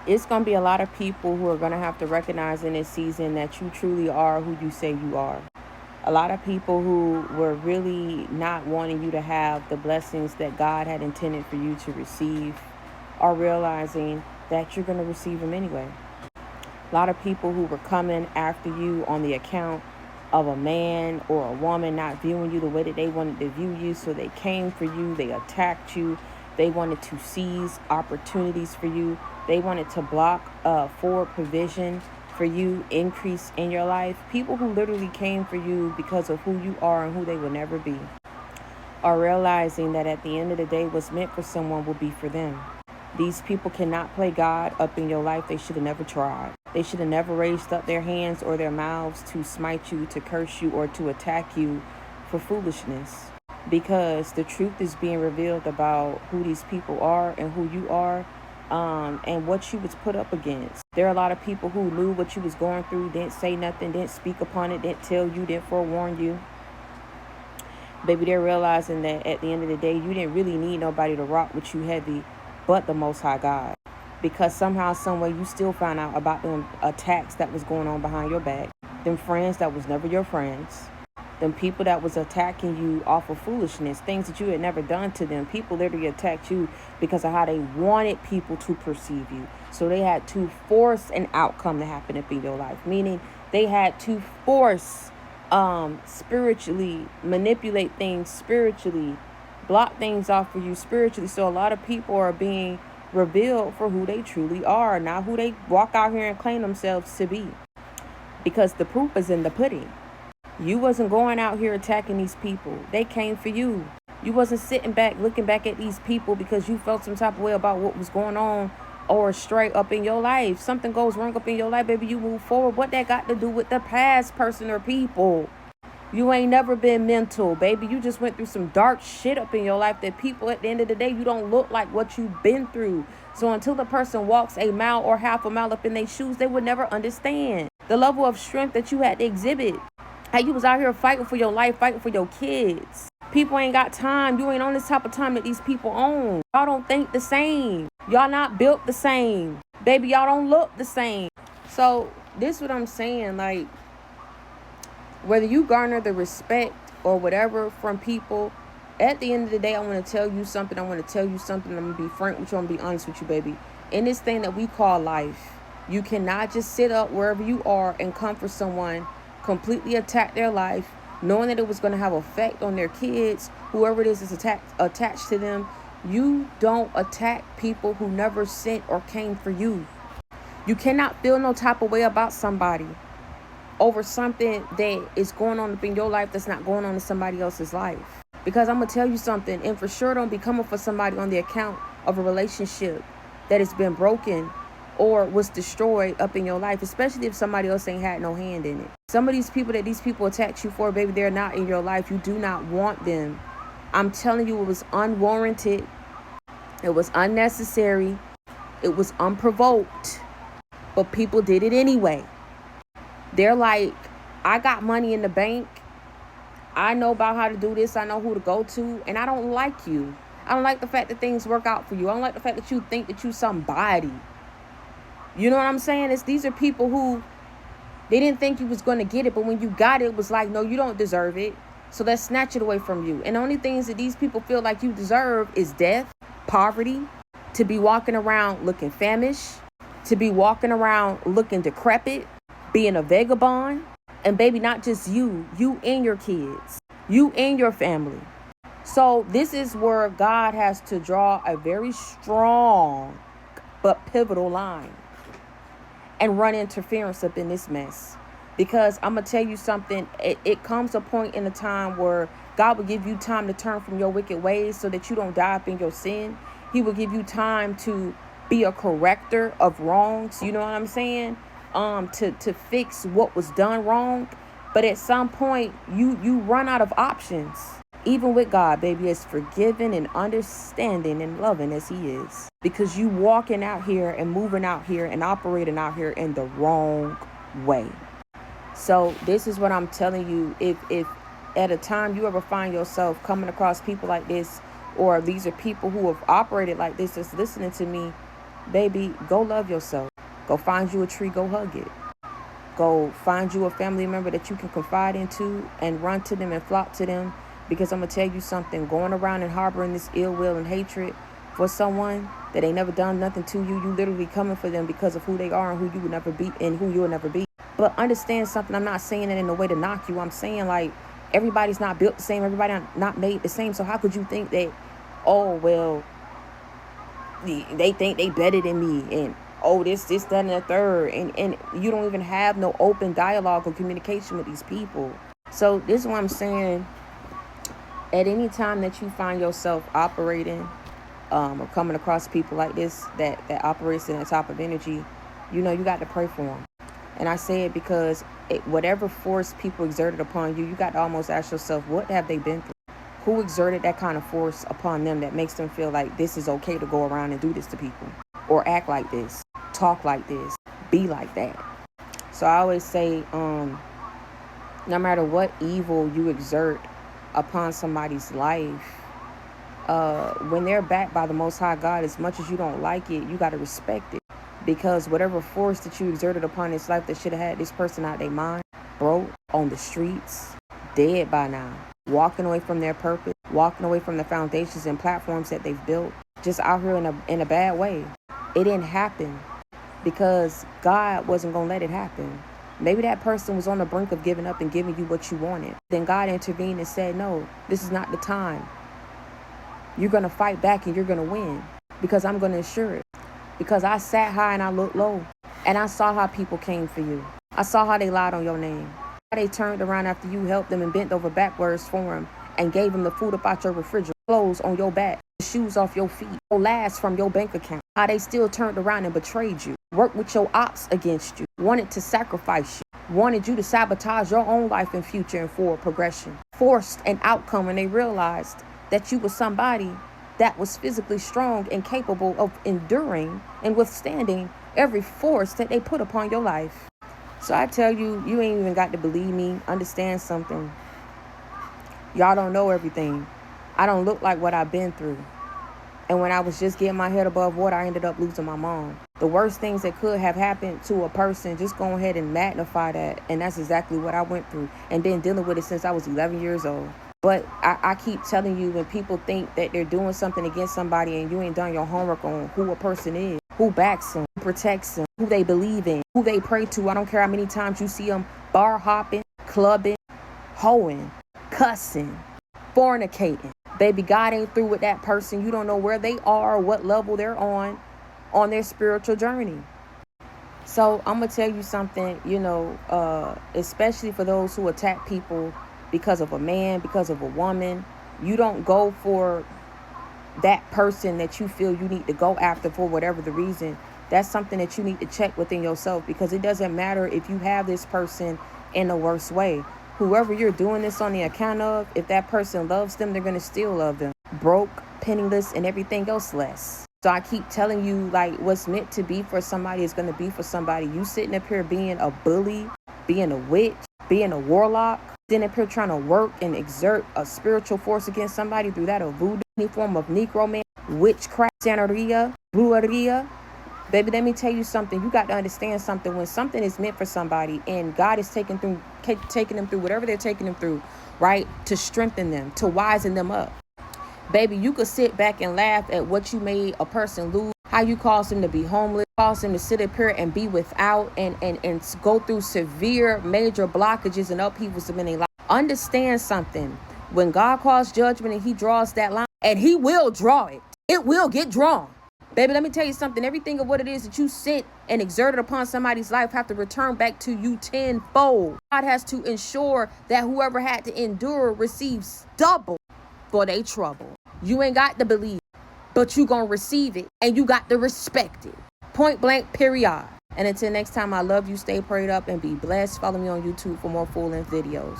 It's going to be a lot of people who are going to have to recognize in this season that you truly are who you say you are. A lot of people who were really not wanting you to have the blessings that God had intended for you to receive are realizing that you're going to receive them anyway. A lot of people who were coming after you on the account of a man or a woman not viewing you the way that they wanted to view you, so they came for you, they attacked you, they wanted to seize opportunities for you, they wanted to block forward provision for you, increase in your life. People who literally came for you because of who you are and who they will never be are realizing that at the end of the day, what's meant for someone will be for them. These people cannot play God up in your life. They should have never tried. They should have never raised up their hands or their mouths to smite you, to curse you, or to attack you for foolishness. Because the truth is being revealed about who these people are and who you are, and what you was put up against. There are a lot of people who knew what you was going through, didn't say nothing, didn't speak upon it, didn't tell you, didn't forewarn you. Baby, they're realizing that at the end of the day, you didn't really need nobody to rock with you heavy but the Most High God. Because somehow, someway, you still found out about them attacks that was going on behind your back. Them friends that was never your friends. Them people that was attacking you off of foolishness, things that you had never done to them. People literally attacked you because of how they wanted people to perceive you. So they had to force an outcome to happen up in your life. Meaning they had to force spiritually, manipulate things spiritually, block things off for you spiritually. So a lot of people are being revealed for who they truly are, not who they walk out here and claim themselves to be. Because the proof is in the pudding. You wasn't going out here attacking these people. They came for you. You wasn't sitting back looking back at these people because you felt some type of way about what was going on or straight up in your life. Something goes wrong up in your life, baby, you move forward. What that got to do with the past person or people? You ain't never been mental, baby. You just went through some dark shit up in your life that people, at the end of the day, you don't look like what you've been through. So until the person walks a mile or half a mile up in their shoes, they would never understand the level of strength that you had to exhibit. How you was out here fighting for your life, fighting for your kids. People ain't got time. You ain't on this type of time that these people own. Y'all don't think the same. Y'all not built the same. Baby, y'all don't look the same. So this is what I'm saying. Like, whether you garner the respect or whatever from people, at the end of the day, I want to tell you something. I'm going to be frank with you. I'm going to be honest with you, baby. In this thing that we call life, you cannot just sit up wherever you are and come for someone, completely attack their life, knowing that it was going to have effect on their kids, whoever it is attached to them. You don't attack people who never sent or came for you. You cannot feel no type of way about somebody over something that is going on in your life that's not going on in somebody else's life. Because I'm going to tell you something, and for sure don't be coming for somebody on the account of a relationship that has been broken or was destroyed up in your life, especially if somebody else ain't had no hand in it. Some of these people that these people attack you for, baby, they're not in your life. You do not want them. I'm telling you, it was unwarranted. It was unnecessary. It was unprovoked. But people did it anyway. They're like, I got money in the bank. I know about how to do this. I know who to go to. And I don't like you. I don't like the fact that things work out for you. I don't like the fact that you think that you somebody. You know what I'm saying? These are people who, they didn't think you was going to get it. But when you got it, it was like, no, you don't deserve it. So let's snatch it away from you. And the only things that these people feel like you deserve is death, poverty, to be walking around looking famished, to be walking around looking decrepit, being a vagabond. And baby, not just you and your kids, you and your family. So this is where God has to draw a very strong but pivotal line and run interference up in this mess. Because I'm going to tell you something, it comes a point in a time where God will give you time to turn from your wicked ways so that you don't die up in your sin. He will give you time to be a corrector of wrongs. You know what I'm saying? To fix what was done wrong. But at some point, you run out of options. Even with God, baby, as forgiving and understanding and loving as he is. Because you walking out here and moving out here and operating out here in the wrong way. So this is what I'm telling you. If at a time you ever find yourself coming across people like this, or these are people who have operated like this that's listening to me, Baby, go love yourself. Go find you a tree, go hug it. Go find you a family member that you can confide into and run to them and flock to them. Because I'm going to tell you something, going around and harboring this ill will and hatred for someone that ain't never done nothing to you, you literally coming for them because of who they are and who you would never be and who you'll never be. But understand something, I'm not saying it in a way to knock you. I'm saying, like, everybody's not built the same. Everybody not made the same. So how could you think that, oh, well, they think they better than me, and oh, this, that, and the third, and you don't even have no open dialogue or communication with these people. So this is what I'm saying. At any time that you find yourself operating or coming across people like this that operates in that type of energy, you got to pray for them. And I say it because whatever force people exerted upon you, you got to almost ask yourself, what have they been through? Who exerted that kind of force upon them that makes them feel like this is okay to go around and do this to people, or act like this, talk like this, be like that? So I always say, no matter what evil you exert upon somebody's life, when they're backed by the Most High God, as much as you don't like it, you got to respect it. Because whatever force that you exerted upon this life that should have had this person out their mind, broke, on the streets, dead by now, walking away from their purpose, walking away from the foundations and platforms that they've built, just out here in a bad way. It didn't happen because God wasn't going to let it happen. Maybe that person was on the brink of giving up and giving you what you wanted. Then God intervened and said, no, this is not the time. You're going to fight back and you're going to win because I'm going to ensure it. Because I sat high and I looked low, and I saw how people came for you. I saw how they lied on your name. How they turned around after you helped them and bent over backwards for them and gave them the food up out your refrigerator, clothes on your back, shoes off your feet, your last from your bank account. How they still turned around and betrayed you, worked with your ops against you, wanted to sacrifice you, wanted you to sabotage your own life and future and forward progression, forced an outcome when they realized that you were somebody that was physically strong and capable of enduring and withstanding every force that they put upon your life. So I tell you, you ain't even got to believe me. Understand something. Y'all don't know everything. I don't look like what I've been through. And when I was just getting my head above water, I ended up losing my mom. The worst things that could have happened to a person, just go ahead and magnify that. And that's exactly what I went through. And been dealing with it since I was 11 years old. But I keep telling you, when people think that they're doing something against somebody and you ain't done your homework on who a person is, who backs them, who protects them, who they believe in, who they pray to. I don't care how many times you see them bar hopping, clubbing, hoeing, cussing, fornicating. Baby, God ain't through with that person. You don't know where they are or what level they're on their spiritual journey. So I'm going to tell you something, especially for those who attack people because of a man, because of a woman. You don't go for that person that you feel you need to go after for whatever the reason. That's something that you need to check within yourself, because it doesn't matter if you have this person in the worst way. Whoever you're doing this on the account of, if that person loves them, they're going to still love them. Broke, penniless, and everything else less. So I keep telling you, like, what's meant to be for somebody is going to be for somebody. You sitting up here being a bully, being a witch, being a warlock, sitting up here trying to work and exert a spiritual force against somebody through that of voodoo, any form of necromancy, witchcraft, santeria, brujeria. Baby, let me tell you something. You got to understand something. When something is meant for somebody and God is taking them through whatever they're taking them through, right, to strengthen them, to wisen them up. Baby, you could sit back and laugh at what you made a person lose, how you caused them to be homeless, caused them to sit up here and be without and go through severe major blockages and upheavals in their life. Understand something. When God calls judgment and he draws that line, and he will draw it, it will get drawn. Baby, let me tell you something. Everything of what it is that you sent and exerted upon somebody's life have to return back to you tenfold. God has to ensure that whoever had to endure receives double for their trouble. You ain't got to believe it, but you gonna receive it, and you got to respect it. Point blank, period. And until next time, I love you. Stay prayed up and be blessed. Follow me on YouTube for more full-length videos.